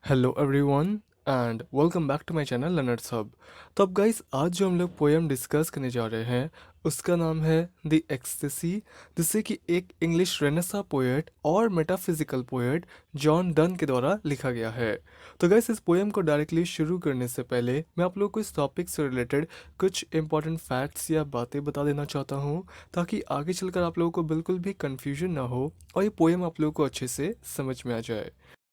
Hello everyone and welcome back to my channel Learners Hub. तो अब guys आज जो हम लोग पोएम डिस्कस करने जा रहे हैं उसका नाम है द एक्सटेसी, जिसे कि एक इंग्लिश रेनेसा पोएट और मेटाफिजिकल पोएट जॉन डन के द्वारा लिखा गया है। तो गाइस इस पोएम को डायरेक्टली शुरू करने से पहले मैं आप लोगों को इस टॉपिक से रिलेटेड कुछ इंपॉर्टेंट फैक्ट्स या बातें बता देना चाहता हूँ, ताकि आगे चलकर आप लोगों को बिल्कुल भी कन्फ्यूजन ना हो और ये पोएम आप लोगों को अच्छे से समझ में आ जाए।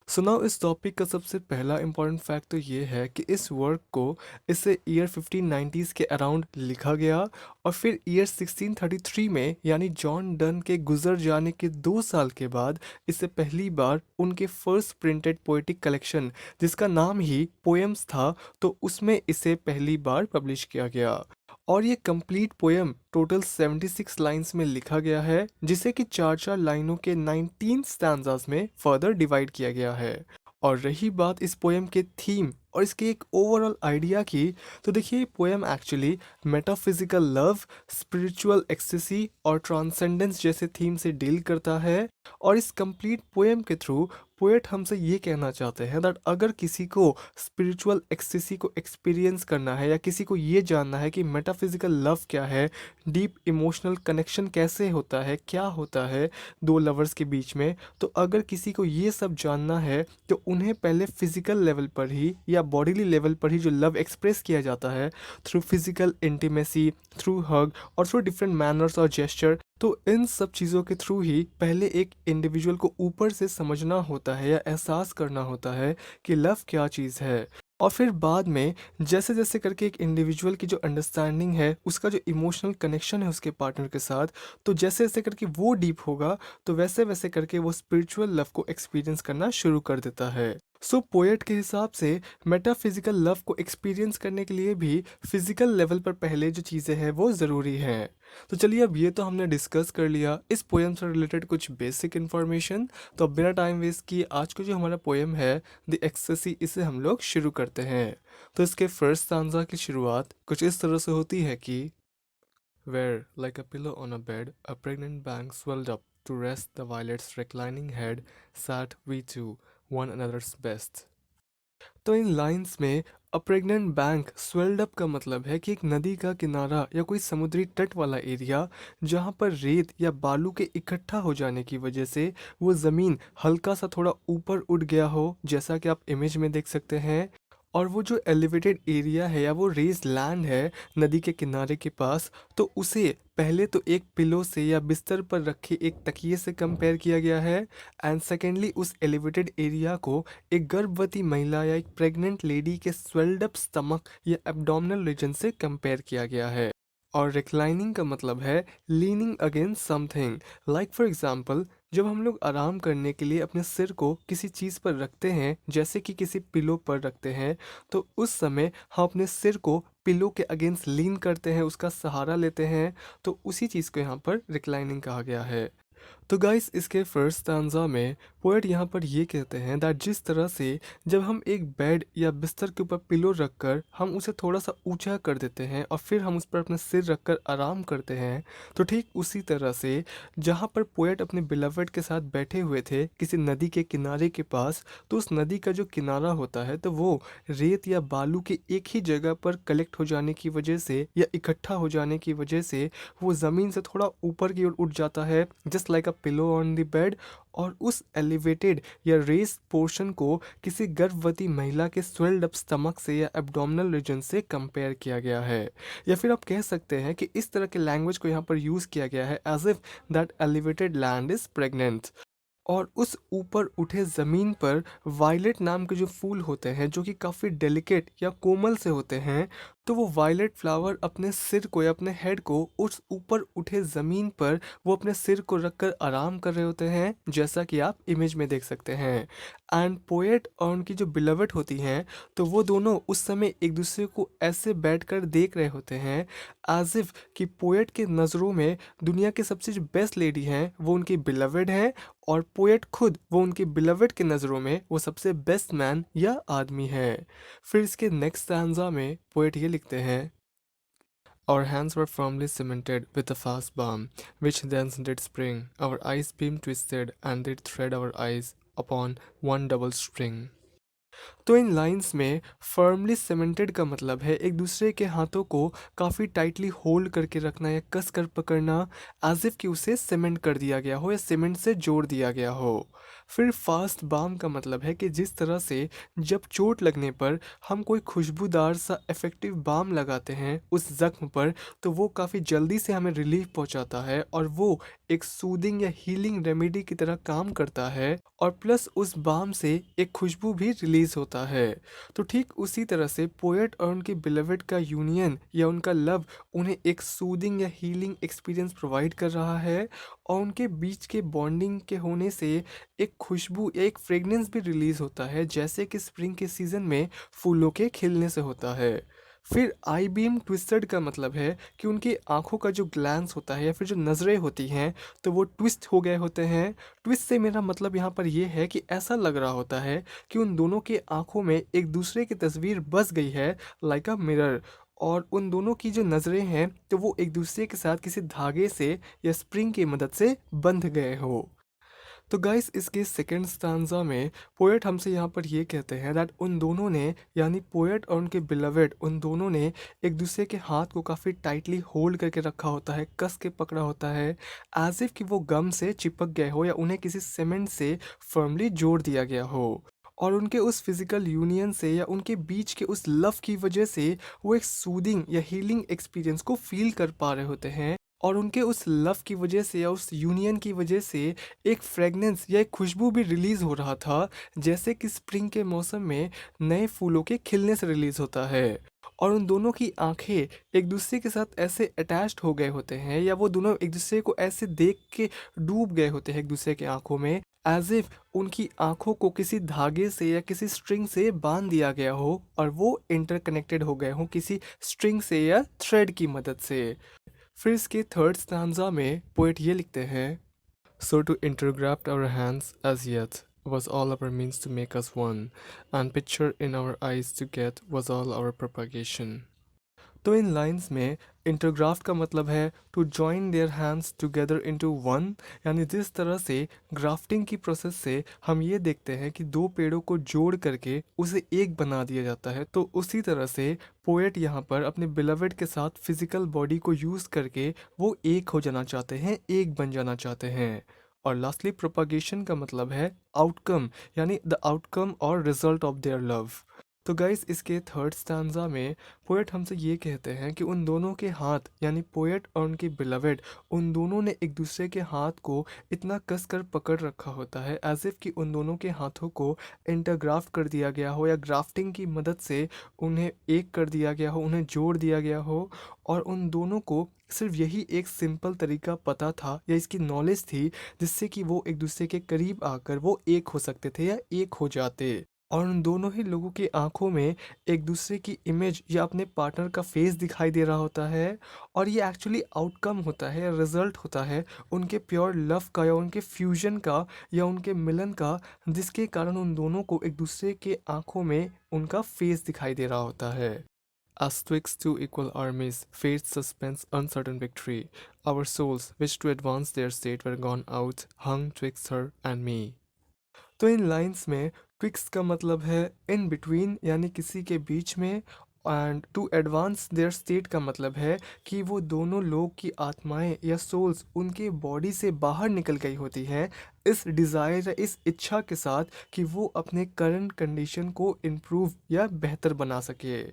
सुनाओ, इस टॉपिक का सबसे पहला इम्पॉर्टेंट फैक्ट तो ये है कि इस वर्क को इसे ईयर 1590s के अराउंड लिखा गया और फिर ईयर 1633 में यानी जॉन डन के गुजर जाने के 2 साल के बाद इसे पहली बार उनके फर्स्ट प्रिंटेड पोएटिक कलेक्शन, जिसका नाम ही पोएम्स था, तो उसमें इसे पहली बार पब्लिश किया गया। और ये कंप्लीट पोएम टोटल 76 लाइंस में लिखा गया है, जिसे कि चार चार लाइनों के 19 स्टैंजास में फर्दर डिवाइड किया गया है। और रही बात इस पोएम के थीम और इसके एक ओवरऑल आइडिया की, तो देखिए poem actually metaphysical love, spiritual XC और ट्रांसेंडेंस जैसे थीम से डील करता है। और इस कंप्लीट पोएम के थ्रू पोएट हमसे ये कहना चाहते हैं दैट अगर किसी को स्पिरिचुअल एक्सेसी को एक्सपीरियंस करना है या किसी को ये जानना है कि मेटाफिजिकल लव क्या है, डीप इमोशनल कनेक्शन कैसे होता है, क्या होता है दो लवर्स के बीच में, तो अगर किसी को ये सब जानना है तो उन्हें पहले फिजिकल लेवल पर ही या बॉडीली लेवल पर ही जो लव एक्सप्रेस किया जाता है थ्रू फिजिकल इंटीमेसी, थ्रू हग और थ्रू डिफरेंट मैनर्स और जेस्चर, तो इन सब चीज़ों के थ्रू ही पहले एक इंडिविजुअल को ऊपर से समझना होता है या एहसास करना होता है कि लव क्या चीज़ है। और फिर बाद में जैसे जैसे करके एक इंडिविजुअल की जो अंडरस्टैंडिंग है, उसका जो इमोशनल कनेक्शन है उसके पार्टनर के साथ, तो जैसे जैसे करके वो डीप होगा तो वैसे वैसे करके वो स्पिरिचुअल लव को एक्सपीरियंस करना शुरू कर देता है। सो पोएट के हिसाब से मेटाफिजिकल लव को एक्सपीरियंस करने के लिए भी फिजिकल लेवल पर पहले जो चीज़ें हैं वो ज़रूरी हैं। तो चलिए, अब ये तो हमने डिस्कस कर लिया इस पोएम से रिलेटेड कुछ बेसिक इन्फॉर्मेशन। तो अब बिना टाइम वेस्ट किए आज का जो हमारा पोएम है द एक्सेसी, इसे हम लोग शुरू करते हैं। तो इसके फर्स्ट स्टांजा की शुरुआत कुछ इस तरह से होती है कि Where, like a pillow on a bed, a pregnant bank swelled up to rest the violet's reclining head, sat we two, one another's best. तो इन लाइंस में अ प्रेग्नेंट बैंक स्वेल्ड अप का मतलब है कि एक नदी का किनारा या कोई समुद्री तट वाला एरिया जहाँ पर रेत या बालू के इकट्ठा हो जाने की वजह से वो ज़मीन हल्का सा थोड़ा ऊपर उठ गया हो, जैसा कि आप इमेज में देख सकते हैं। और वो जो एलिवेटेड एरिया है या वो रेज लैंड है नदी के किनारे के पास, तो उसे पहले तो एक पिलो से या बिस्तर पर रखे एक तकिए से कंपेयर किया गया है, एंड सेकेंडली उस एलिवेटेड एरिया को एक गर्भवती महिला या एक प्रेग्नेंट लेडी के स्वेल्ड अप स्टमक या एब्डोमिनल रीजन से कंपेयर किया गया है। और रिक्लाइनिंग का मतलब है leaning against something, like for example जब हम लोग आराम करने के लिए अपने सिर को किसी चीज़ पर रखते हैं, जैसे कि किसी पिलो पर रखते हैं, तो उस समय हम अपने सिर को पिलो के अगेंस्ट लीन करते हैं, उसका सहारा लेते हैं, तो उसी चीज़ को यहाँ पर रिक्लाइनिंग कहा गया है। तो गाइस इसके फर्स्ट स्टांजा में पोएट यहाँ पर ये कहते हैं दैट जिस तरह से जब हम एक बेड या बिस्तर के ऊपर पिलो रखकर हम उसे थोड़ा सा ऊंचा कर देते हैं और फिर हम उस पर अपना सिर रखकर आराम करते हैं, तो ठीक उसी तरह से जहाँ पर पोएट अपने बिलवड के साथ बैठे हुए थे किसी नदी के किनारे के पास, तो उस नदी का जो किनारा होता है तो वो रेत या बालू के एक ही जगह पर कलेक्ट हो जाने की वजह से या इकट्ठा हो जाने की वजह से वो ज़मीन से थोड़ा ऊपर की ओर उठ जाता है, just like a pillow on the bed. और उस एलिवेटेड या रेस्ड पोर्शन को किसी गर्भवती महिला के स्वेल्ड अप स्टमक से या एब्डोमिनल रीजन से कंपेयर किया गया है। या फिर आप कह सकते हैं कि इस तरह के लैंग्वेज को यहाँ पर यूज़ किया गया है as if that elevated land is pregnant. और उस ऊपर उठे ज़मीन पर वायलेट नाम के जो फूल होते हैं जो कि काफ़ी डेलिकेट या कोमल से होते हैं, तो वो वायलेट फ्लावर अपने सिर को या अपने हेड को उस ऊपर उठे ज़मीन पर वो अपने सिर को रखकर आराम कर रहे होते हैं, जैसा कि आप इमेज में देख सकते हैं। एंड पोएट और उनकी जो बिलवट होती हैं, तो वो दोनों उस समय एक दूसरे को ऐसे बैठकर देख रहे होते हैं एज इफ कि पोएट के नज़रों में दुनिया की सबसे जो बेस्ट लेडी हैं वो उनकी बिलवड हैं, और पोएट खुद वो उनके बिलवड के नज़रों में वो सबसे बेस्ट मैन या आदमी है। फिर इसके नेक्स्ट स्टैंजा में पोएट ये लिखते हैं, Our hands were firmly cemented with a fast balm, which then did spring. Our eyes beam twisted, and did thread our eyes upon one double string. तो इन लाइंस में फर्मली सीमेंटेड का मतलब है एक दूसरे के हाथों को काफ़ी टाइटली होल्ड करके रखना या कस कर पकड़ना, एज इफ कि उसे सीमेंट कर दिया गया हो या सीमेंट से जोड़ दिया गया हो। फिर फास्ट बाम का मतलब है कि जिस तरह से जब चोट लगने पर हम कोई खुशबूदार सा इफेक्टिव बाम लगाते हैं उस जख्म पर, तो वो काफ़ी जल्दी से हमें रिलीफ पहुंचाता है और वो एक सूदिंग या हीलिंग रेमेडी की तरह काम करता है, और प्लस उस बाम से एक खुशबू भी रिलीज होता है। तो ठीक उसी तरह से पोएट और उनके बिलवेड का यूनियन या उनका लव उन्हें एक सूदिंग या हीलिंग एक्सपीरियंस प्रोवाइड कर रहा है, और उनके बीच के बॉन्डिंग के होने से एक खुशबू या एक फ्रेगनेंस भी रिलीज होता है, जैसे कि स्प्रिंग के सीजन में फूलों के खिलने से होता है। फिर आई बीम ट्विस्टेड का मतलब है कि उनकी आंखों का जो ग्लैंस होता है या फिर जो नज़रें होती हैं, तो वो ट्विस्ट हो गए होते हैं। ट्विस्ट से मेरा मतलब यहाँ पर ये है कि ऐसा लग रहा होता है कि उन दोनों के आंखों में एक दूसरे की तस्वीर बस गई है, लाइक अ मिरर, और उन दोनों की जो नज़रें हैं तो वो एक दूसरे के साथ किसी धागे से या स्प्रिंग की मदद से बंध गए हो। तो गाइस इसके सेकंड स्टांजा में पोएट हमसे यहाँ पर ये कहते हैं दैट उन दोनों ने, यानी पोएट और उनके बिलवेड, उन दोनों ने एक दूसरे के हाथ को काफ़ी टाइटली होल्ड करके रखा होता है, कस के पकड़ा होता है, एज इफ कि वो गम से चिपक गए हो या उन्हें किसी सीमेंट से फर्मली जोड़ दिया गया हो। और उनके उस फिजिकल यूनियन से या उनके बीच के उस लव की वजह से वो एक सूदिंग या हीलिंग एक्सपीरियंस को फील कर पा रहे होते हैं, और उनके उस लव की वजह से या उस यूनियन की वजह से एक फ्रेगनेंस या एक खुशबू भी रिलीज हो रहा था, जैसे कि स्प्रिंग के मौसम में नए फूलों के खिलने से रिलीज होता है। और उन दोनों की आंखें एक दूसरे के साथ ऐसे अटैच्ड हो गए होते हैं, या वो दोनों एक दूसरे को ऐसे देख के डूब गए होते हैं एक दूसरे के आंखों में, एज इफ उनकी आंखों को किसी धागे से या किसी स्ट्रिंग से बांध दिया गया हो और वो इंटरकनेक्टेड हो गए हों किसी स्ट्रिंग से या थ्रेड की मदद से। फिर इसके थर्ड स्टैंजा में पोएट ये लिखते हैं, So to intergraft our hands as yet was all our means to make us one, and picture in our eyes to get was all our propagation. तो इन लाइंस में इंटरग्राफ्ट का मतलब है to join their hands together into one, यानी जिस तरह से grafting की प्रोसेस से हम ये देखते हैं कि दो पेड़ों को जोड़ करके उसे एक बना दिया जाता है, तो उसी तरह से पोएट यहाँ पर अपने बिलवेड के साथ फिजिकल बॉडी को यूज़ करके वो एक हो जाना चाहते हैं, एक बन जाना चाहते हैं। और लास्टली प्रोपागेशन का मतलब है आउटकम, यानी द आउटकम और रिजल्ट ऑफ देयर लव। तो गाइस इसके थर्ड स्टैंजा में पोएट हमसे ये कहते हैं कि उन दोनों के हाथ, यानी पोएट और उनके बिलवेड, उन दोनों ने एक दूसरे के हाथ को इतना कस कर पकड़ रखा होता है एज इफ कि उन दोनों के हाथों को इंटरग्राफ्ट कर दिया गया हो या ग्राफ्टिंग की मदद से उन्हें एक कर दिया गया हो, उन्हें जोड़ दिया गया हो। और उन दोनों को सिर्फ यही एक सिंपल तरीका पता था या इसकी नॉलेज थी जिससे कि वो एक दूसरे के करीब आकर वो एक हो सकते थे या एक हो जाते। और उन दोनों ही लोगों की आंखों में एक दूसरे की इमेज या अपने पार्टनर का फेस दिखाई दे रहा होता है, और ये एक्चुअली आउटकम होता है या रिजल्ट होता है उनके प्योर लव का या उनके फ्यूजन का या उनके मिलन का, जिसके कारण उन दोनों को एक दूसरे के आंखों में उनका फेस दिखाई दे रहा होता है। As twixt two equal armies, fate suspense uncertain victory. Our souls, which to advance their state were gone out, hung twixt her and me. तो इन लाइंस में ट्विक्स का मतलब है इन बिटवीन, यानी किसी के बीच में, and to advance their state का मतलब है कि वो दोनों लोग की आत्माएं या सोल्स उनके बॉडी से बाहर निकल गई होती हैं इस डिज़ायर या इस इच्छा के साथ कि वो अपने करंट कंडीशन को इम्प्रूव या बेहतर बना सके।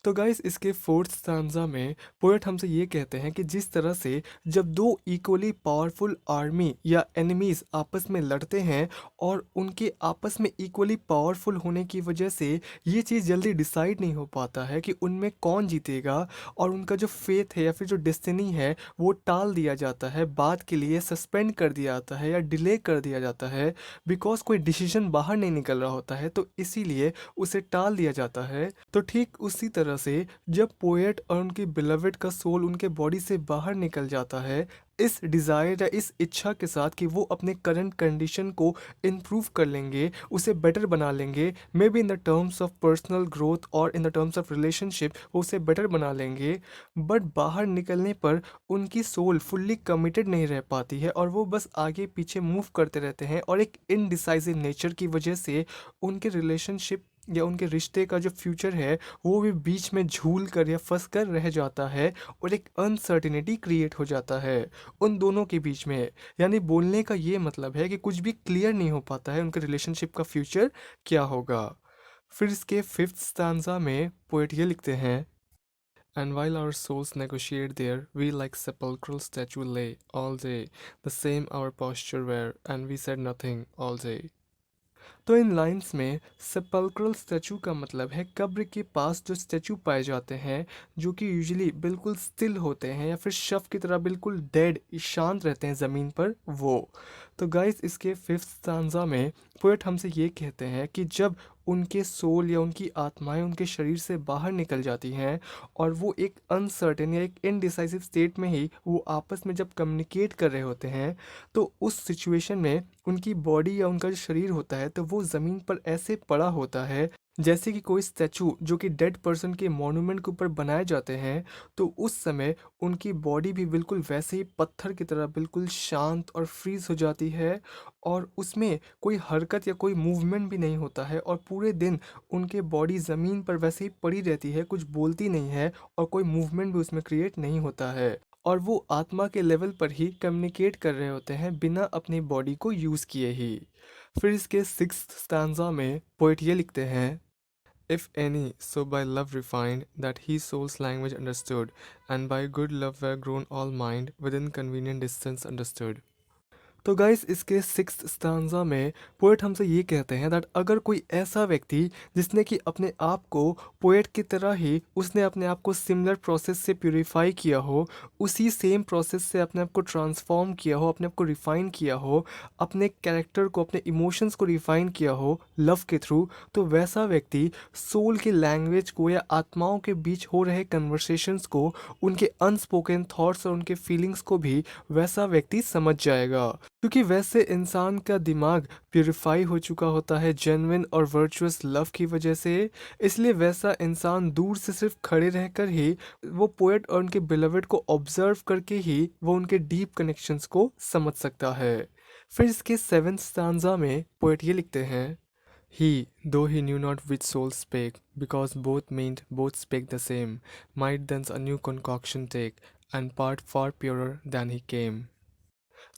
तो गाइस इसके फोर्थ स्टैंजा में पोएट हमसे ये कहते हैं कि जिस तरह से जब दो इक्वली पावरफुल आर्मी या एनिमीज आपस में लड़ते हैं और उनके आपस में इक्वली पावरफुल होने की वजह से ये चीज़ जल्दी डिसाइड नहीं हो पाता है कि उनमें कौन जीतेगा, और उनका जो फेथ है या फिर जो डेस्टिनी है वो टाल दिया जाता है, बाद के लिए सस्पेंड कर दिया जाता है या डिले कर दिया जाता है, बिकॉज कोई डिसीजन बाहर नहीं निकल रहा होता है, तो इसीलिए उसे टाल दिया जाता है। तो ठीक उसी तरह से जब पोएट और उनके बिलवेड का सोल उनके बॉडी से बाहर निकल जाता है इस डिज़ायर या इस इच्छा के साथ कि वो अपने करंट कंडीशन को इम्प्रूव कर लेंगे, उसे बेटर बना लेंगे, maybe in the terms of personal growth और in the terms of relationship वो उसे बेटर बना लेंगे, बट बाहर निकलने पर उनकी सोल फुल्ली कमिटेड नहीं रह पाती है और वो बस आगे पीछे मूव करते रहते हैं, और एक इनडिसाइसिव नेचर की वजह से उनके रिलेशनशिप या उनके रिश्ते का जो फ्यूचर है वो भी बीच में झूल कर या फंस कर रह जाता है और एक अनसर्टिनिटी क्रिएट हो जाता है उन दोनों के बीच में। यानी बोलने का ये मतलब है कि कुछ भी क्लियर नहीं हो पाता है उनके रिलेशनशिप का फ्यूचर क्या होगा। फिर इसके फिफ्थ स्टैंजा में पोएट ये लिखते हैं, And while our souls negotiate there, we like sepulchral statue lay all day, the same our posture were, and we said nothing all day. तो इन लाइंस में सेपल्क्रल स्टैचू का मतलब है कब्र के पास जो स्टैचू पाए जाते हैं जो कि यूजुअली बिल्कुल स्टिल होते हैं या फिर शव की तरह बिल्कुल डेड शांत रहते हैं ज़मीन पर वो। तो गाइस इसके फिफ्थ स्टांजा में पोएट हमसे ये कहते हैं कि जब उनके सोल या उनकी आत्माएं उनके शरीर से बाहर निकल जाती हैं और वो एक अनसर्टेन या एक इनडिसाइसिव स्टेट में ही वो आपस में जब कम्युनिकेट कर रहे होते हैं तो उस सिचुएशन में उनकी बॉडी या उनका जो शरीर होता है तो वो ज़मीन पर ऐसे पड़ा होता है जैसे कि कोई स्टैचू जो कि डेड पर्सन के मॉन्यूमेंट के ऊपर बनाए जाते हैं। तो उस समय उनकी बॉडी भी बिल्कुल वैसे ही पत्थर की तरह बिल्कुल शांत और फ्रीज हो जाती है और उसमें कोई हरकत या कोई मूवमेंट भी नहीं होता है और पूरे दिन उनके बॉडी ज़मीन पर वैसे ही पड़ी रहती है, कुछ बोलती नहीं है और कोई मूवमेंट भी उसमें क्रिएट नहीं होता है और वो आत्मा के लेवल पर ही कम्युनिकेट कर रहे होते हैं बिना अपनी बॉडी को यूज़ किए ही। फिर इसके सिक्स्थ स्टैंजा में पोएट ये लिखते हैं, If any, so by love refined, that he soul's language understood, and by good love were grown all mind, within convenient distance understood. तो गाइस इसके सिक्स्थ स्टांजा में पोएट हमसे ये कहते हैं दैट अगर कोई ऐसा व्यक्ति जिसने कि अपने आप को पोएट की तरह ही उसने अपने आप को सिमिलर प्रोसेस से प्यूरिफाई किया हो, उसी सेम प्रोसेस से अपने आप को ट्रांसफॉर्म किया हो, अपने आप को रिफाइन किया हो, अपने कैरेक्टर को अपने इमोशंस को रिफाइन किया हो लव के थ्रू, तो वैसा व्यक्ति सोल की लैंग्वेज को या आत्माओं के बीच हो रहे कन्वर्सेशंस को, उनके अनस्पोकन थॉट्स और उनके फीलिंग्स को भी वैसा व्यक्ति समझ जाएगा क्योंकि वैसे इंसान का दिमाग प्यूरिफाई हो चुका होता है जेन्युइन और वर्चुअस लव की वजह से। इसलिए वैसा इंसान दूर से सिर्फ खड़े रहकर ही वो पोएट और उनके बिलवेड को ऑब्जर्व करके ही वो उनके डीप कनेक्शंस को समझ सकता है। फिर इसके सेवेंथ स्टांजा में पोएट ये लिखते हैं, He, though he knew not which soul spake, because both meant both spake the same, might thence a new concoction take, and part far purer than he came.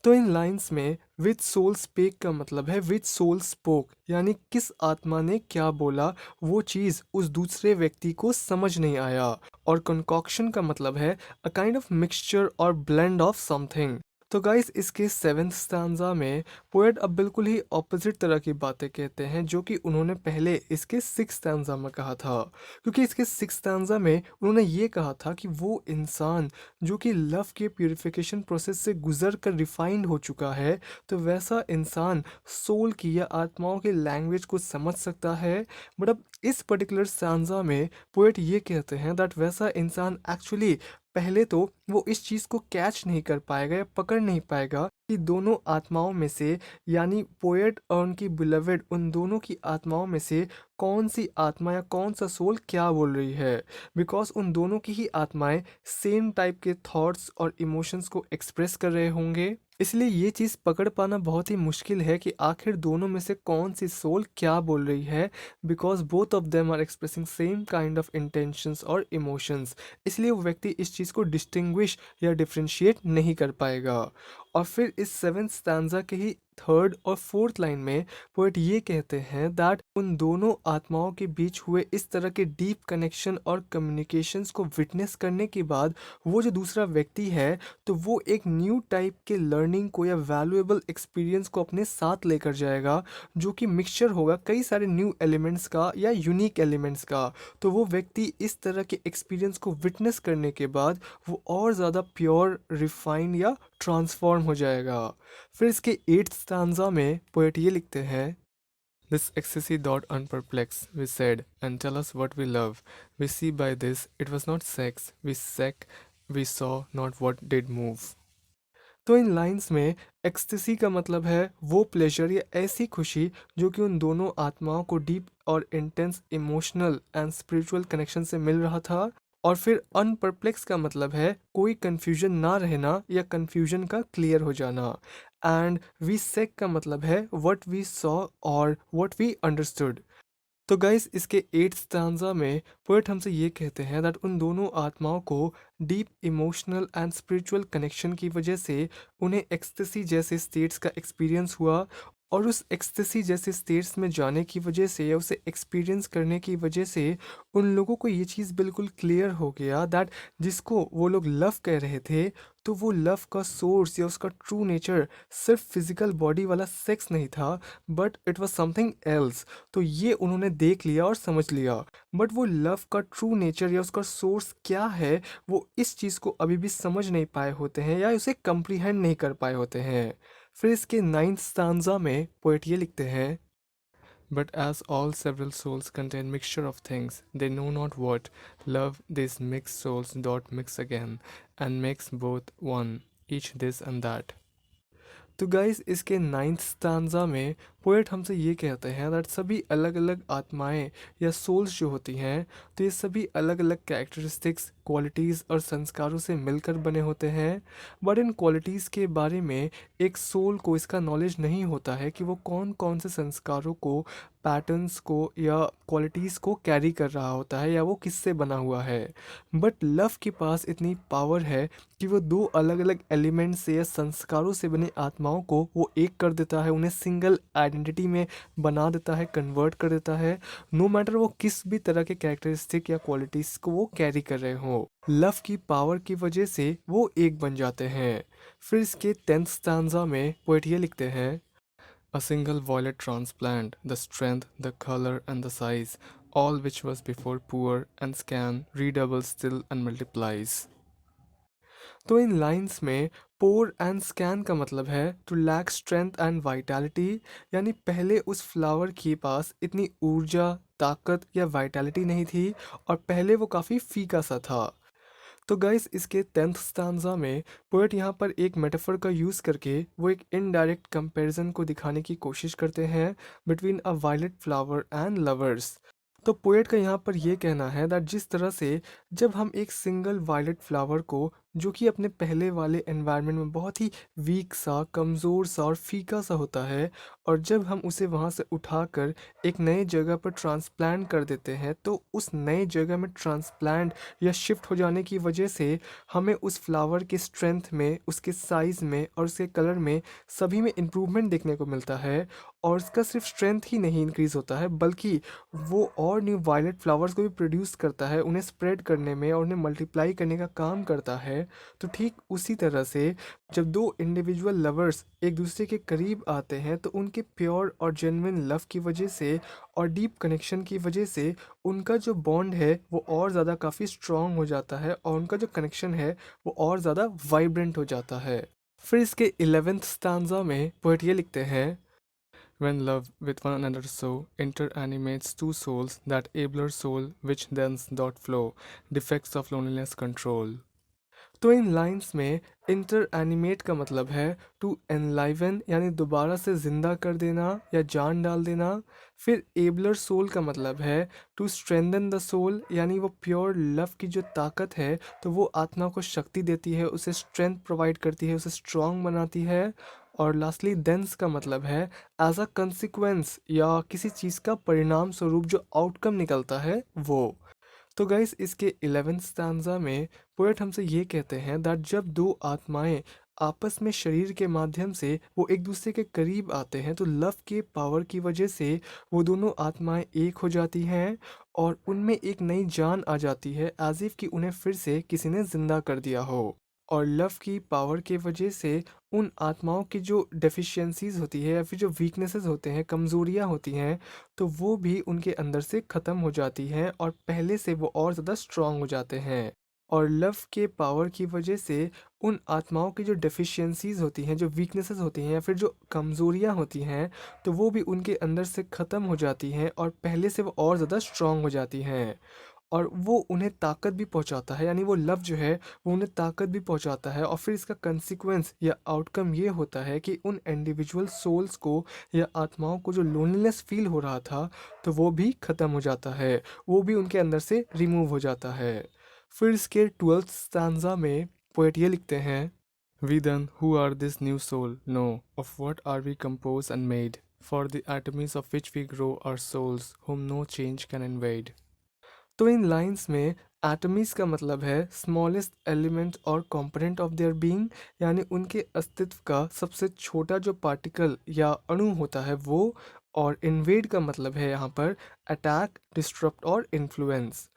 तो इन lines में विच soul spec का मतलब है विच soul spoke, यानी किस आत्मा ने क्या बोला वो चीज़ उस दूसरे व्यक्ति को समझ नहीं आया। और कंकॉक्शन का मतलब है अ काइंड ऑफ मिक्सचर और ब्लेंड ऑफ समथिंग। तो गाइस इसके सेवेंथ स्टांजा में पोएट अब बिल्कुल ही ऑपोजिट तरह की बातें कहते हैं जो कि उन्होंने पहले इसके सिक्स स्टांजा में कहा था। क्योंकि इसके सिक्स स्टांजा में उन्होंने ये कहा था कि वो इंसान जो कि लव के प्यूरिफिकेशन प्रोसेस से गुजर कर रिफाइंड हो चुका है, तो वैसा इंसान सोल की या आत्माओं की लैंग्वेज को समझ सकता है। बट अब इस पर्टिकुलर स्टांजा में पोएट ये कहते हैं दैट वैसा इंसान एक्चुअली पहले तो वो इस चीज़ को कैच नहीं कर पाएगा या पकड़ नहीं पाएगा कि दोनों आत्माओं में से, यानी पोएट और उनकी बिलवेड, उन दोनों की आत्माओं में से कौन सी आत्मा या कौन सा सोल क्या बोल रही है। बिकॉज उन दोनों की ही आत्माएं सेम टाइप के थॉट्स और इमोशंस को एक्सप्रेस कर रहे होंगे। इसलिए ये चीज़ पकड़ पाना बहुत ही मुश्किल है कि आखिर दोनों में से कौन सी सोल क्या बोल रही है, because both of them are expressing same kind of intentions और इमोशंस। इसलिए वो व्यक्ति इस चीज़ को डिस्टिंग्विश या डिफ्रेंशिएट नहीं कर पाएगा। और फिर इस सेवेंथ स्टैंजा के ही थर्ड और फोर्थ लाइन में पोएट ये कहते हैं दैट उन दोनों आत्माओं के बीच हुए इस तरह के डीप कनेक्शन और कम्युनिकेशंस को विटनेस करने के बाद वो जो दूसरा व्यक्ति है तो वो एक न्यू टाइप के लर्निंग को या वैल्यूएबल एक्सपीरियंस को अपने साथ लेकर जाएगा जो कि मिक्सचर होगा कई सारे न्यू एलिमेंट्स का या यूनिक एलिमेंट्स का। तो वो व्यक्ति इस तरह के एक्सपीरियंस को विटनेस करने के बाद वो और ज़्यादा प्योर, रिफाइन या ट्रांसफॉर्म हो जाएगा। फिर इसके एट्थ स्टांजा में पोएट ये लिखते हैं, This ecstasy doth unperplex, we said, and tell us what we love. We see by this, it was not sex, we saw not what did move. तो इन लाइंस में एक्सटेसी का मतलब है वो प्लेजर या ऐसी खुशी जो कि उन दोनों आत्माओं को डीप और intense emotional and spiritual connection से मिल रहा था। और फिर अनपरप्लेक्स का मतलब है कोई कंफ्यूजन ना रहना या कंफ्यूजन का क्लियर हो जाना। एंड वी सेक का मतलब है व्हाट वी सॉ और व्हाट वी अंडरस्टूड। तो गाइस इसके 8th स्टैंजा में पोएट हमसे ये कहते हैं दैट उन दोनों आत्माओं को deep emotional and spiritual connection की वजह से उन्हें एक्सटेसी जैसे स्टेट्स का एक्सपीरियंस हुआ, और उस एक्सटेसी जैसे स्टेट्स में जाने की वजह से या उसे एक्सपीरियंस करने की वजह से उन लोगों को ये चीज़ बिल्कुल क्लियर हो गया दैट जिसको वो लोग लव कह रहे थे, तो वो लव का सोर्स या उसका ट्रू नेचर सिर्फ फिजिकल बॉडी वाला सेक्स नहीं था, but it was something else. तो ये उन्होंने देख लिया और समझ लिया, बट वो लव का ट्रू नेचर या उसका सोर्स क्या है, वो इस चीज़ को अभी भी समझ नहीं पाए होते हैं या उसे कंप्रीहेंड नहीं कर पाए होते हैं। फिर इसके 9th स्टांजा में पोएट ये लिखते हैं, But as all several souls contain mixture of things, they know not what. Love these mixed souls dot mix again, and makes both one, each this and that. तो guys इसके 9th stanza में poet हमसे ये कहते हैं that सभी अलग अलग आत्माएं या सोल्स जो होती हैं, तो ये सभी अलग अलग कैरेक्टरिस्टिक्स, क्वालिटीज़ और संस्कारों से मिलकर बने होते हैं, बट इन क्वालिटीज़ के बारे में एक सोल को इसका नॉलेज नहीं होता है कि वो कौन कौन से संस्कारों को, पैटर्न्स को या क्वालिटीज़ को कैरी कर रहा होता है या वो किससे बना हुआ है। बट लव के पास इतनी पावर है कि वो दो अलग अलग एलिमेंट से या संस्कारों से बने आत्माओं को वो एक कर देता है, उन्हें सिंगल आइडेंटिटी में बना देता है, कन्वर्ट कर देता है, नो मैटर वो किस भी तरह के कैरेक्टरिस्टिक या क्वालिटीज़ को वो कैरी कर रहे हो। लव की पावर की वजह से वो एक बन जाते हैं। फिर इसके 10th स्टैंजा में पोएट ये लिखते हैं, A single violet transplant, the strength, the color, and the size, all which was before poor and scan, redoubles still and multiplies. तो इन लाइंस में पोर एंड स्कैन का मतलब है to lack strength and vitality, यानी पहले उस फ्लावर के पास इतनी ऊर्जा, ताकत या वाइटैलिटी नहीं थी और पहले वो काफ़ी फीका सा था। तो गाइस इसके 10th स्टांजा में पोएट यहाँ पर एक मेटाफर का यूज़ करके वो एक इनडायरेक्ट कंपैरिजन को दिखाने की कोशिश करते हैं between a violet flower and lovers. तो पोएट का यहाँ पर ये कहना है दैट जिस तरह से जब हम एक सिंगल वायलेट फ्लावर को, जो कि अपने पहले वाले एनवायरनमेंट में बहुत ही वीक सा, कमज़ोर सा और फीका सा होता है, और जब हम उसे वहाँ से उठाकर एक नए जगह पर ट्रांसप्लांट कर देते हैं, तो उस नए जगह में ट्रांसप्लांट या शिफ्ट हो जाने की वजह से हमें उस फ्लावर के स्ट्रेंथ में, उसके साइज़ में और उसके कलर में सभी में इम्प्रूवमेंट देखने को मिलता है। और उसका सिर्फ स्ट्रेंथ ही नहीं इंक्रीज़ होता है, बल्कि वो और न्यू वायलेट फ्लावर्स को भी प्रोड्यूस करता है, उन्हें स्प्रेड करने में और उन्हें मल्टीप्लाई करने का काम करता है। तो ठीक उसी तरह से जब दो इंडिविजुअल लवर्स एक दूसरे के करीब आते हैं, तो उनके प्योर और जेन्युइन लव की वजह से और डीप कनेक्शन की वजह से उनका जो बॉन्ड है वो और ज़्यादा काफ़ी स्ट्रॉन्ग हो जाता है और उनका जो कनेक्शन है वो और ज़्यादा वाइब्रेंट हो जाता है। फिर इसके 11th स्टांजा में पोएट ये लिखते हैं, When love with one another so interanimates two souls, that abler soul which thence doth flow, defects of loneliness control. तो इन लाइंस में इंटर एनिमेट का मतलब है टू एनलाइवन, यानी दोबारा से ज़िंदा कर देना या जान डाल देना। फिर एबलर सोल का मतलब है टू स्ट्रेंथन द सोल, यानी वो प्योर लव की जो ताकत है, तो वो आत्मा को शक्ति देती है, उसे स्ट्रेंथ प्रोवाइड करती है, उसे स्ट्रॉन्ग बनाती है। और लास्टली देंस का मतलब है एज अ कंसिक्वेंस, या किसी चीज़ का परिणाम स्वरूप जो आउटकम निकलता है वो। तो गाइस इसके 11th स्टैंजा में पोएट हमसे ये कहते हैं दैट जब दो आत्माएं आपस में शरीर के माध्यम से वो एक दूसरे के करीब आते हैं, तो लव के पावर की वजह से वो दोनों आत्माएं एक हो जाती हैं और उनमें एक नई जान आ जाती है, एज इफ कि उन्हें फिर से किसी ने जिंदा कर दिया हो। और लव की पावर के वजह से उन आत्माओं की जो डेफिशिएंसीज होती है या फिर जो वीकनेसेस होते हैं, कमज़ोरियाँ होती हैं, तो वो भी उनके अंदर से ख़त्म हो जाती हैं और पहले से वो और ज़्यादा स्ट्रॉन्ग हो जाते हैं। और लव के पावर की वजह से उन आत्माओं की जो डेफिशिएंसीज होती हैं, जो वीकनेसेस होती हैं या फिर जो कमज़ोरियाँ होती हैं, तो वो भी उनके अंदर से ख़त्म हो जाती हैं और पहले से वो और ज़्यादा स्ट्रॉन्ग हो जाती हैं। और वो उन्हें ताकत भी पहुंचाता है, यानी वो लव जो है वो उन्हें ताकत भी पहुंचाता है। और फिर इसका कंसिक्वेंस या आउटकम ये होता है कि उन इंडिविजुअल सोल्स को या आत्माओं को जो लोनलीनेस फील हो रहा था, तो वो भी ख़त्म हो जाता है, वो भी उनके अंदर से रिमूव हो जाता है। फिर इसके 12th स्टैंजा में पोएट ये लिखते हैं, We then who are this new soul know of what are we composed and made. for the atoms of which we grow our souls, whom no change can invade. तो इन lines में एटमीज का मतलब है smallest element और component of their being, यानी उनके अस्तित्व का सबसे छोटा जो पार्टिकल या अणु होता है वो। और इन्वेड का मतलब है यहाँ पर अटैक, डिस्टरप्ट और इन्फ्लुएंस।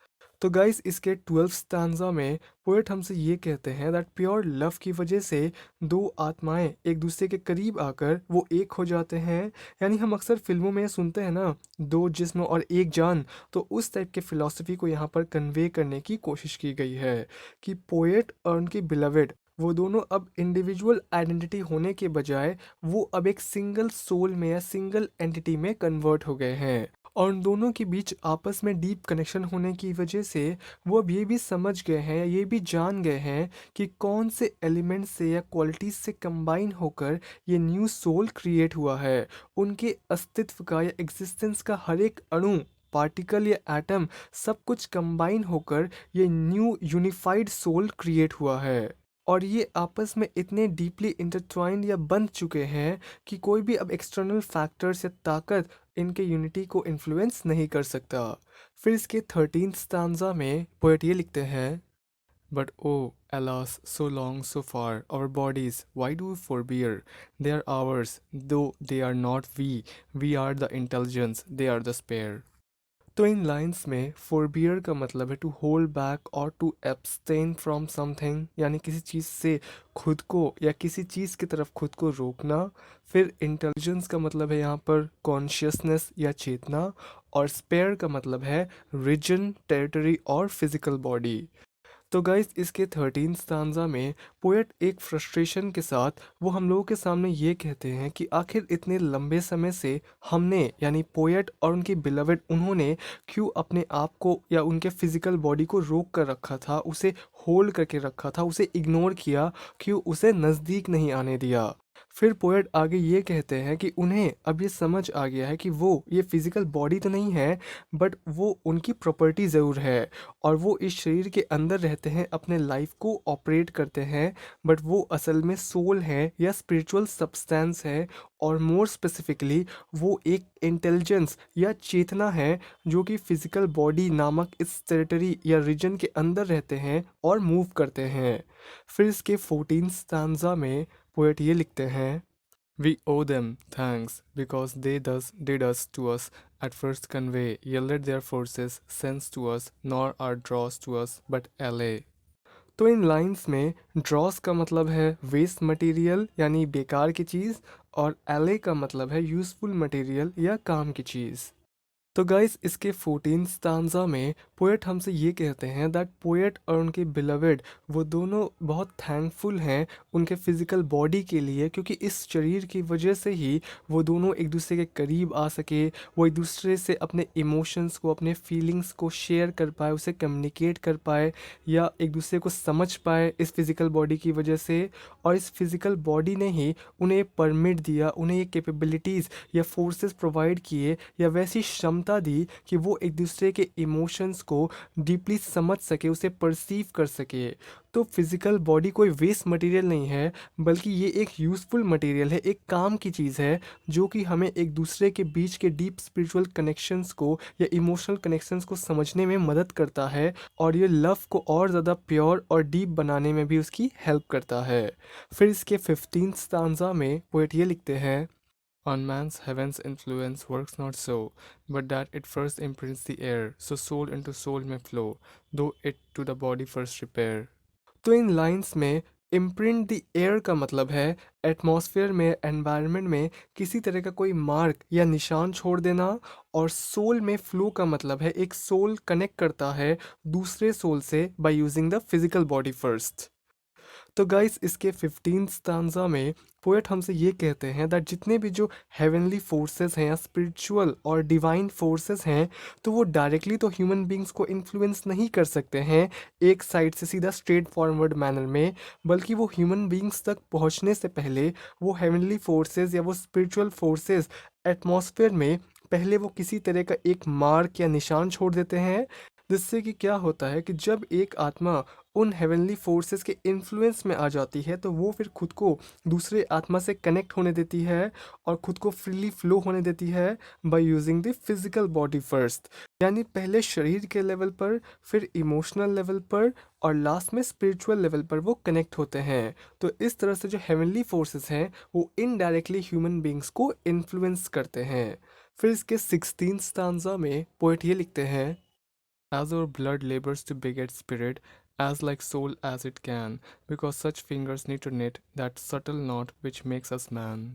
तो गाइस इसके 12th स्टैंजा में पोएट हमसे ये कहते हैं दैट प्योर लव की वजह से दो आत्माएं एक दूसरे के करीब आकर वो एक हो जाते हैं। यानी हम अक्सर फिल्मों में सुनते हैं ना, दो जिस्म और एक जान। तो उस टाइप के फिलॉसफी को यहाँ पर कन्वे करने की कोशिश की गई है कि पोएट और उनकी बिलवेड वो दोनों अब इंडिविजुअल आइडेंटिटी होने के बजाय वो अब एक सिंगल सोल में या सिंगल एंटिटी में कन्वर्ट हो गए हैं। और उन दोनों के बीच आपस में डीप कनेक्शन होने की वजह से वो अब ये भी समझ गए हैं या ये भी जान गए हैं कि कौन से एलिमेंट से या क्वालिटीज से कंबाइन होकर ये न्यू सोल क्रिएट हुआ है। उनके अस्तित्व का या एग्जिस्टेंस का हर एक अणु, पार्टिकल या एटम सब कुछ कंबाइन होकर ये न्यू यूनिफाइड सोल क्रिएट हुआ है। और ये आपस में इतने डीपली इंटरट्वाइंड या बंध चुके हैं कि कोई भी अब एक्सटर्नल फैक्टर्स या ताकत इनके यूनिटी को इन्फ्लुएंस नहीं कर सकता। फिर इसके 13th स्टैंजा में पोएट ये लिखते हैं, but O alas, so long, so far, our bodies, why do we forbear? They are ours, though they are not we. We are the intelligence, they are the spare. तो इन lines में फोरबियर का मतलब है to hold back और to abstain from something, यानी किसी चीज़ से खुद को या किसी चीज़ की तरफ खुद को रोकना। फिर इंटेलिजेंस का मतलब है यहाँ पर कॉन्शियसनेस या चेतना। और स्पेयर का मतलब है रीजन, टेरिटरी और फिजिकल बॉडी। तो गाइस इसके 13th स्टांजा में पोएट एक फ्रस्ट्रेशन के साथ वो हम लोगों के सामने ये कहते हैं कि आखिर इतने लंबे समय से हमने यानी पोएट और उनकी बिलवेड उन्होंने क्यों अपने आप को या उनके फिजिकल बॉडी को रोक कर रखा था, उसे होल्ड करके रखा था, उसे इग्नोर किया, क्यों उसे नज़दीक नहीं आने दिया। फिर पोएट आगे ये कहते हैं कि उन्हें अब ये समझ आ गया है कि वो ये फिजिकल बॉडी तो नहीं है, बट वो उनकी प्रॉपर्टी ज़रूर है। और वो इस शरीर के अंदर रहते हैं, अपने लाइफ को ऑपरेट करते हैं, बट वो असल में सोल है या स्पिरिचुअल सब्सटेंस है। और मोर स्पेसिफिकली वो एक इंटेलिजेंस या चेतना है जो कि फिजिकल बॉडी नामक इस टेरिटरी या रीजन के अंदर रहते हैं और मूव करते हैं। फिर इसके 14th स्टैंजा में पोएट ये लिखते हैं, We owe them thanks because they thus did us to us at first convey, yielded their forces, sense to us, nor are draws to us but allay. तो इन lines में ड्रॉस का मतलब है waste material यानी बेकार की चीज़, और एले का मतलब है यूज़फुल मटेरियल या काम की चीज़। तो गाइस इसके 14th स्टांजा में पोएट हमसे ये कहते हैं दैट पोएट और उनके बिलवेड वो दोनों बहुत थैंकफुल हैं उनके फिजिकल बॉडी के लिए, क्योंकि इस शरीर की वजह से ही वो दोनों एक दूसरे के करीब आ सके, वो एक दूसरे से अपने इमोशंस को, अपने फीलिंग्स को शेयर कर पाए, उसे कम्युनिकेट कर पाए या एक दूसरे को समझ पाए इस फिज़िकल बॉडी की वजह से। और इस फिज़िकल बॉडी ने ही उन्हें परमिट दिया, उन्हें ये कैपेबिलिटीज़ या फोर्सेस प्रोवाइड किए या वैसी क्षमता दी कि वो एक दूसरे के इमोशंस को डीपली समझ सके, उसे परसीव कर सके। तो फिज़िकल बॉडी कोई वेस्ट मटेरियल नहीं है, बल्कि ये एक यूज़फुल मटेरियल है, एक काम की चीज़ है जो कि हमें एक दूसरे के बीच के डीप स्पिरिचुअल कनेक्शंस को या इमोशनल कनेक्शंस को समझने में मदद करता है, और ये लव को और ज़्यादा प्योर और डीप बनाने में भी उसकी हेल्प करता है। फिर इसके 15th स्टांजा में पोएट ये लिखते हैं, On man's heaven's influence works not so, but that it first imprints the air, so soul into soul may flow, though it to the body first repair. तो इन lines में imprint the air का मतलब है atmosphere में, environment में किसी तरह का कोई मार्क या निशान छोड़ देना। और सोल में फ्लो का मतलब है एक सोल कनेक्ट करता है दूसरे सोल से by using the physical body first. तो गाइस इसके 15th स्टांजा में पोएट हमसे ये कहते हैं दैट जितने भी जो हेवनली फोर्सेस हैं या स्पिरिचुअल और डिवाइन फोर्सेस हैं, तो वो डायरेक्टली तो ह्यूमन बींग्स को इन्फ्लुएंस नहीं कर सकते हैं एक साइड से सीधा स्ट्रेट फॉरवर्ड मैनर में, बल्कि वो ह्यूमन बींग्स तक पहुंचने से पहले वो हेवनली फोर्सेस या वो स्पिरिचुअल फोर्सेस एटमॉस्फेयर में पहले वो किसी तरह का एक मार्क या निशान छोड़ देते हैं, जिससे कि क्या होता है कि जब एक आत्मा उन हेवनली फोर्सेस के इन्फ्लुएंस में आ जाती है तो वो फिर खुद को दूसरे आत्मा से कनेक्ट होने देती है और खुद को फ्रीली फ्लो होने देती है by using the physical body first. यानी पहले शरीर के लेवल पर, फिर इमोशनल लेवल पर, और लास्ट में स्पिरिचुअल लेवल पर वो कनेक्ट होते हैं। तो इस तरह से जो हेवनली फोर्सेस हैं वो इनडायरेक्टली ह्यूमन बींग्स को इन्फ्लुएंस करते हैं। फिर इसके 16th स्टांजा में पोएट ये लिखते हैं, as our blood labors to beget spirit, as like soul as it can, because such fingers need to knit that subtle knot which makes us man।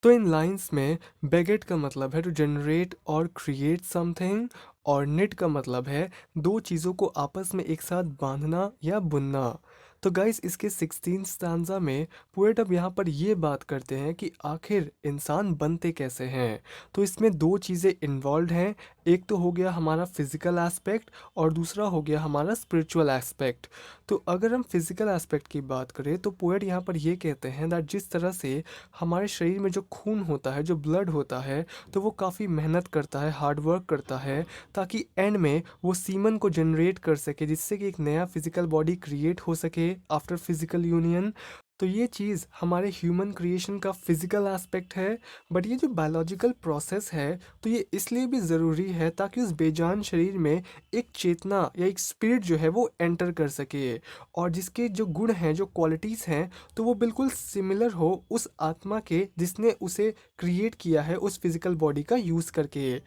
तो इन लाइंस में बेगेट का मतलब है टू जनरेट और क्रिएट समथिंग, और knit का मतलब है दो चीज़ों को आपस में एक साथ बांधना या बुनना। तो गाइस इसके 16 स्टांजा में पोएट अब यहाँ पर ये बात करते हैं कि आखिर इंसान बनते कैसे हैं। तो इसमें दो चीज़ें इन्वॉल्व हैं, एक तो हो गया हमारा फिजिकल एस्पेक्ट और दूसरा हो गया हमारा स्पिरिचुअल एस्पेक्ट। तो अगर हम फिजिकल एस्पेक्ट की बात करें तो पोएट यहाँ पर ये कहते हैं दैट जिस तरह से हमारे शरीर में जो खून होता है, जो ब्लड होता है, तो वो काफ़ी मेहनत करता है, हार्ड वर्क करता है, ताकि एंड में वो सीमन को जनरेट कर सके, जिससे कि एक नया फिजिकल बॉडी क्रिएट हो सके आफ्टर फिजिकल यूनियन। तो ये चीज़ हमारे ह्यूमन क्रिएशन का फिजिकल एस्पेक्ट है। बट ये जो बायोलॉजिकल प्रोसेस है तो ये इसलिए भी ज़रूरी है ताकि उस बेजान शरीर में एक चेतना या एक स्पिरिट जो है वो एंटर कर सके, और जिसके जो गुण हैं, जो क्वालिटीज़ हैं, तो वो बिल्कुल सिमिलर हो उस आत्मा के जिसने उसे क्रिएट किया है उस फिजिकल बॉडी का यूज़ करके।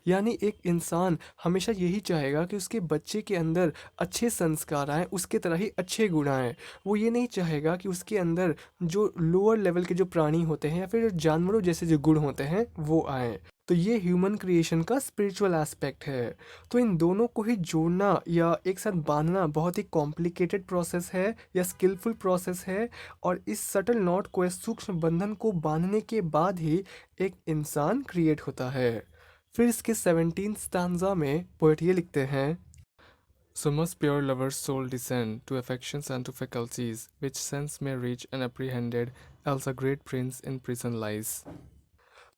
यानी एक इंसान हमेशा यही चाहेगा कि उसके बच्चे के अंदर अच्छे संस्कार आएँ, उसके तरह ही अच्छे गुण आएँ। वो ये नहीं चाहेगा कि उसके अंदर जो लोअर लेवल के जो प्राणी होते हैं या फिर जानवरों जैसे जो गुण होते हैं वो आएँ। तो ये ह्यूमन क्रिएशन का स्पिरिचुअल एस्पेक्ट है। तो इन दोनों को ही जोड़ना या एक साथ बांधना बहुत ही कॉम्प्लिकेटेड प्रोसेस है या स्किलफुल प्रोसेस है, और इस सटल नॉट को, इस सूक्ष्म बंधन को बांधने के बाद ही एक इंसान क्रिएट होता है। फिर इसके 17th स्टैंजा में पोएट ये लिखते हैं, So must pure lover's soul descend to affections and to faculties, which sense may reach unapprehended, else a great prince in prison lies।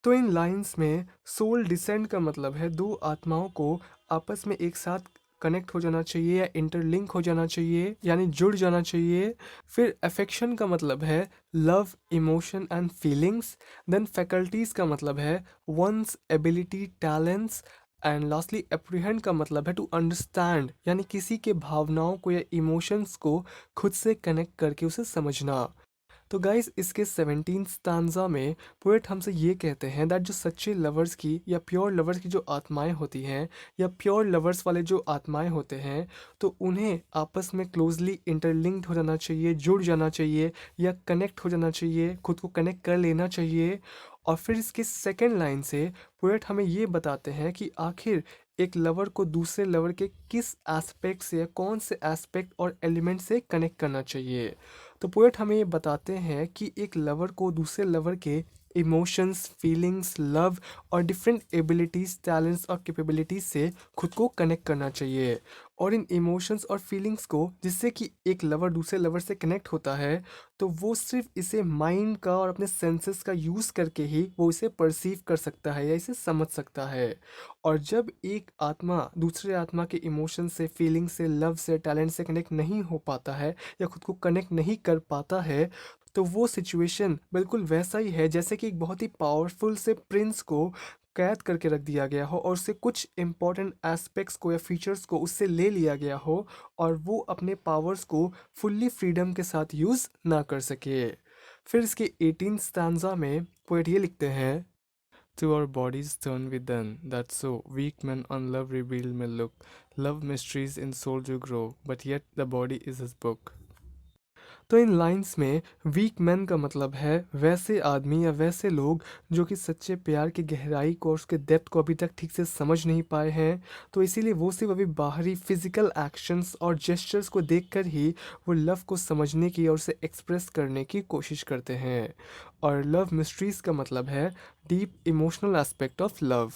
तो इन लाइंस में सोल डिसेंड का मतलब है दो आत्माओं को आपस में एक साथ कनेक्ट हो जाना चाहिए या इंटरलिंक हो जाना चाहिए, यानी जुड़ जाना चाहिए। फिर अफेक्शन का मतलब है love, emotion and feelings. Then faculties का मतलब है one's ability, talents. And lastly apprehend का मतलब है टू अंडरस्टैंड, यानी किसी के भावनाओं को या इमोशंस को खुद से कनेक्ट करके उसे समझना। तो गाइस इसके 17th स्टांजा में पोएट हमसे ये कहते हैं दैट जो सच्चे लवर्स की या प्योर लवर्स की जो आत्माएं होती हैं, या प्योर लवर्स वाले जो आत्माएं होते हैं, तो उन्हें आपस में क्लोजली इंटरलिंक्ड हो जाना चाहिए, जुड़ जाना चाहिए या कनेक्ट हो जाना चाहिए, खुद को कनेक्ट कर लेना चाहिए। और फिर इसके सेकेंड लाइन से पोएट हमें ये बताते हैं कि आखिर एक लवर को दूसरे लवर के किस एस्पेक्ट से या कौन से एस्पेक्ट और एलिमेंट से कनेक्ट करना चाहिए। तो पोएट हमें ये बताते हैं कि एक लवर को दूसरे लवर के इमोशंस, फीलिंग्स, लव और डिफरेंट एबिलिटीज़, टैलेंट्स और कैपेबिलिटीज़ से खुद को कनेक्ट करना चाहिए। और इन इमोशंस और फीलिंग्स को जिससे कि एक लवर दूसरे लवर से कनेक्ट होता है, तो वो सिर्फ इसे माइंड का और अपने सेंसेस का यूज़ करके ही वो इसे परसीव कर सकता है या इसे समझ सकता है। और जब एक आत्मा दूसरे आत्मा के इमोशन से, फीलिंग से, लव से, टैलेंट से कनेक्ट नहीं हो पाता है या खुद को कनेक्ट नहीं कर पाता है, तो वो सिचुएशन बिल्कुल वैसा ही है जैसे कि एक बहुत ही पावरफुल से प्रिंस को कैद करके रख दिया गया हो और उससे कुछ इंपॉर्टेंट एस्पेक्ट्स को या फीचर्स को उससे ले लिया गया हो, और वो अपने पावर्स को फुल्ली फ्रीडम के साथ यूज़ ना कर सके। फिर इसके 18th स्टैंजा में पोएट ये लिखते हैं, To our bodies turn within, that so weak men on love revealed may look. Love mysteries in soul do grow, but yet the body is his book। तो इन लाइंस में week man का मतलब है वैसे आदमी या वैसे लोग जो कि सच्चे प्यार की गहराई को और उसके डेप्थ को अभी तक ठीक से समझ नहीं पाए हैं। तो इसीलिए वो सिर्फ अभी बाहरी फिजिकल एक्शंस और जेस्चर्स को देखकर ही वो लव को समझने की और उसे एक्सप्रेस करने की कोशिश करते हैं। और लव मिस्ट्रीज का मतलब है deep emotional aspect of love.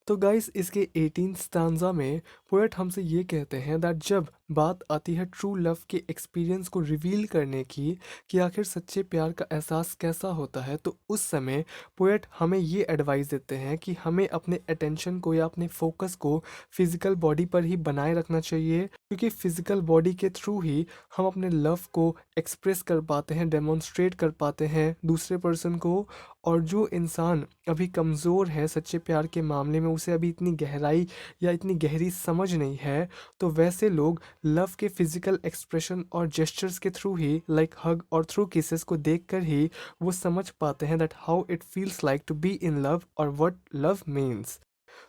तो गाइस इसके 18th स्टांजा में पोएट हमसे ये कहते हैं दैट जब बात आती है ट्रू लव के एक्सपीरियंस को रिवील करने की, कि आखिर सच्चे प्यार का एहसास कैसा होता है, तो उस समय पोएट हमें ये एडवाइस देते हैं कि हमें अपने अटेंशन को या अपने फोकस को फिजिकल बॉडी पर ही बनाए रखना चाहिए, क्योंकि फिजिकल बॉडी के थ्रू ही हम अपने लव को एक्सप्रेस कर पाते हैं, डेमोन्स्ट्रेट कर पाते हैं दूसरे पर्सन को। और जो इंसान अभी कमज़ोर है सच्चे प्यार के मामले में, उसे अभी इतनी गहराई या इतनी गहरी समझ नहीं है, तो वैसे लोग लव के फिजिकल एक्सप्रेशन और जेस्चर्स के थ्रू ही, लाइक हग और थ्रू किसेस को देखकर ही वो समझ पाते हैं that how it feels like to be in love और what love means.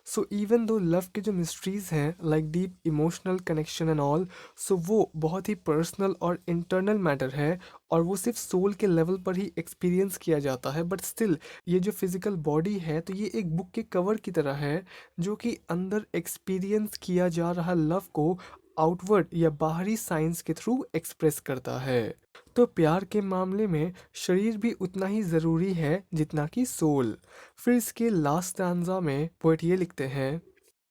So even though love के जो मिस्ट्रीज हैं, like deep emotional connection and all, so वो बहुत ही पर्सनल और इंटरनल मैटर है, और वो सिर्फ सोल के लेवल पर ही एक्सपीरियंस किया जाता है। बट स्टिल ये जो फिजिकल बॉडी है, तो ये एक बुक के कवर की तरह है, जो कि अंदर एक्सपीरियंस किया जा रहा लव को आउटवर्ड या बाहरी साइंस के थ्रू एक्सप्रेस करता है। तो प्यार के मामले में शरीर भी उतना ही ज़रूरी है जितना कि सोल। फिर इसके लास्ट स्टैंजा में पोएट ये लिखते हैं,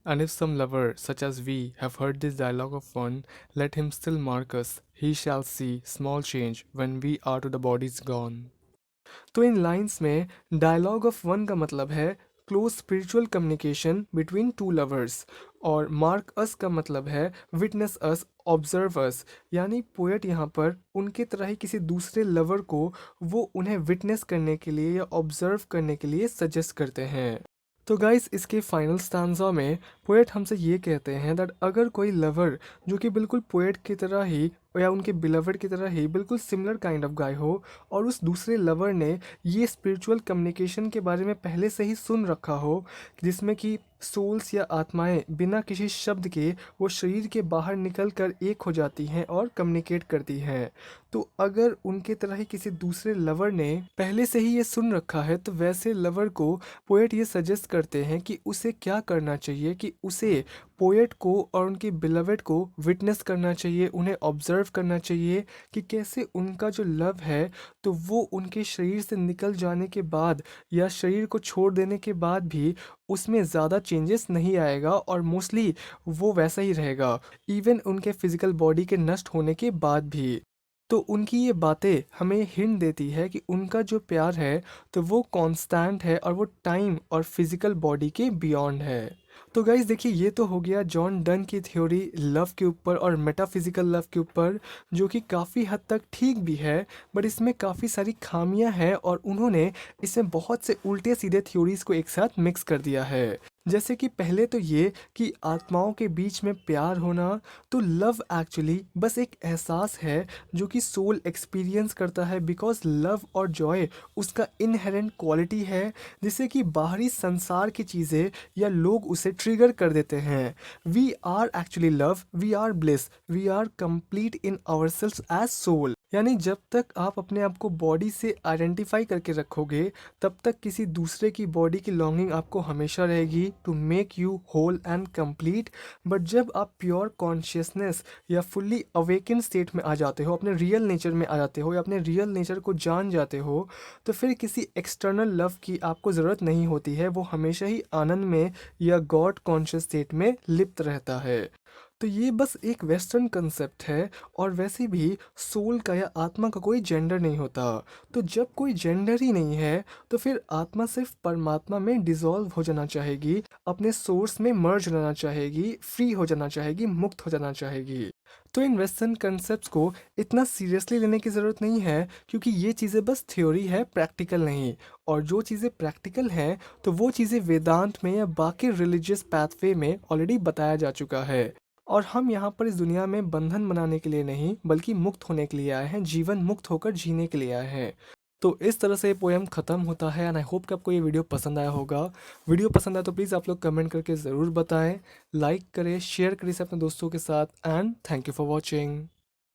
And if some lover, such as we, have heard this dialogue of one, let him still mark us. He shall see small change when we are to the bodies gone. तो इन lines में dialogue of one का मतलब है close spiritual communication between two lovers, और mark अस का मतलब है witness अस, observe अस। यानी पोएट यहाँ पर उनके तरह ही किसी दूसरे लवर को वो उन्हें विटनेस करने के लिए या ऑब्जर्व करने के लिए सजेस्ट करते हैं। तो गाइस इसके फाइनल स्टांजा में पोएट हमसे ये कहते हैं दैट अगर कोई लवर जो कि बिल्कुल पोएट की तरह ही या उनके बिलवर्ड की तरह ही बिल्कुल सिमिलर काइंड ऑफ गाय हो, और उस दूसरे लवर ने ये स्पिरिचुअल कम्युनिकेशन के बारे में पहले से ही सुन रखा हो, जिसमें कि सोल्स या आत्माएं बिना किसी शब्द के वो शरीर के बाहर निकल कर एक हो जाती हैं और कम्युनिकेट करती हैं, तो अगर उनके तरह ही किसी दूसरे लवर ने पहले से ही ये सुन रखा है, तो वैसे लवर को पोएट ये सजेस्ट करते हैं कि उसे क्या करना चाहिए, कि उसे पोएट को और उनके बिलवेड को विटनेस करना चाहिए, उन्हें ऑब्जर्व करना चाहिए कि कैसे उनका जो लव है, तो वो उनके शरीर से निकल जाने के बाद या शरीर को छोड़ देने के बाद भी उसमें ज़्यादा चेंजेस नहीं आएगा, और मोस्टली वो वैसा ही रहेगा इवन उनके फिजिकल बॉडी के नष्ट होने के बाद भी। तो उनकी ये बातें हमें हिंट देती है कि उनका जो प्यार है, तो वो कांस्टेंट है और वो टाइम और फिजिकल बॉडी के बियॉन्ड है। तो गाइज देखिए, ये तो हो गया जॉन डन की थ्योरी लव के ऊपर और मेटाफिजिकल लव के ऊपर, जो कि काफ़ी हद तक ठीक भी है, बट इसमें काफ़ी सारी खामियां हैं, और उन्होंने इसमें बहुत से उल्टे सीधे थ्योरीज को एक साथ मिक्स कर दिया है। जैसे कि पहले तो ये कि आत्माओं के बीच में प्यार होना, तो लव एक्चुअली बस एक एहसास है जो कि सोल एक्सपीरियंस करता है, बिकॉज लव और जॉय उसका इनहेरेंट क्वालिटी है, जिससे कि बाहरी संसार की चीज़ें या लोग उसे ट्रिगर कर देते हैं। We are actually love, we are bliss, we are complete in our selves as soul. यानी जब तक आप अपने आप को बॉडी से आइडेंटिफाई करके रखोगे, तब तक किसी दूसरे की बॉडी की लॉन्गिंग आपको हमेशा रहेगी to make you whole and complete. But जब आप प्योर कॉन्शियसनेस या फुल्ली अवेकन स्टेट में आ जाते हो, अपने रियल नेचर में आ जाते हो, या अपने रियल नेचर को जान जाते हो, तो फिर किसी एक्सटर्नल लव की आपको ज़रूरत नहीं होती है। वो हमेशा ही आनंद में या गॉड कॉन्शियस स्टेट में लिप्त रहता है। तो ये बस एक वेस्टर्न कंसेप्ट है, और वैसे भी सोल का या आत्मा का कोई जेंडर नहीं होता। तो जब कोई जेंडर ही नहीं है, तो फिर आत्मा सिर्फ परमात्मा में डिसॉल्व हो जाना चाहेगी, अपने सोर्स में मर्ज होना चाहेगी, फ्री हो जाना चाहेगी, मुक्त हो जाना चाहेगी। तो इन वेस्टर्न कंसेप्ट्स को इतना सीरियसली लेने की ज़रूरत नहीं है, क्योंकि ये चीज़ें बस थ्योरी है, प्रैक्टिकल नहीं। और जो चीज़ें प्रैक्टिकल हैं, तो वो चीज़ें वेदांत में या बाकी रिलीजियस पाथवे में ऑलरेडी बताया जा चुका है। और हम यहाँ पर इस दुनिया में बंधन बनाने के लिए नहीं, बल्कि मुक्त होने के लिए आए हैं, जीवन मुक्त होकर जीने के लिए आए हैं। तो इस तरह से ये पोएम ख़त्म होता है, एंड आई होप कि आपको ये वीडियो पसंद आया होगा। वीडियो पसंद आया तो प्लीज़ आप लोग कमेंट करके ज़रूर बताएं, लाइक करें, शेयर करें इसे अपने दोस्तों के साथ, and thank you for watching.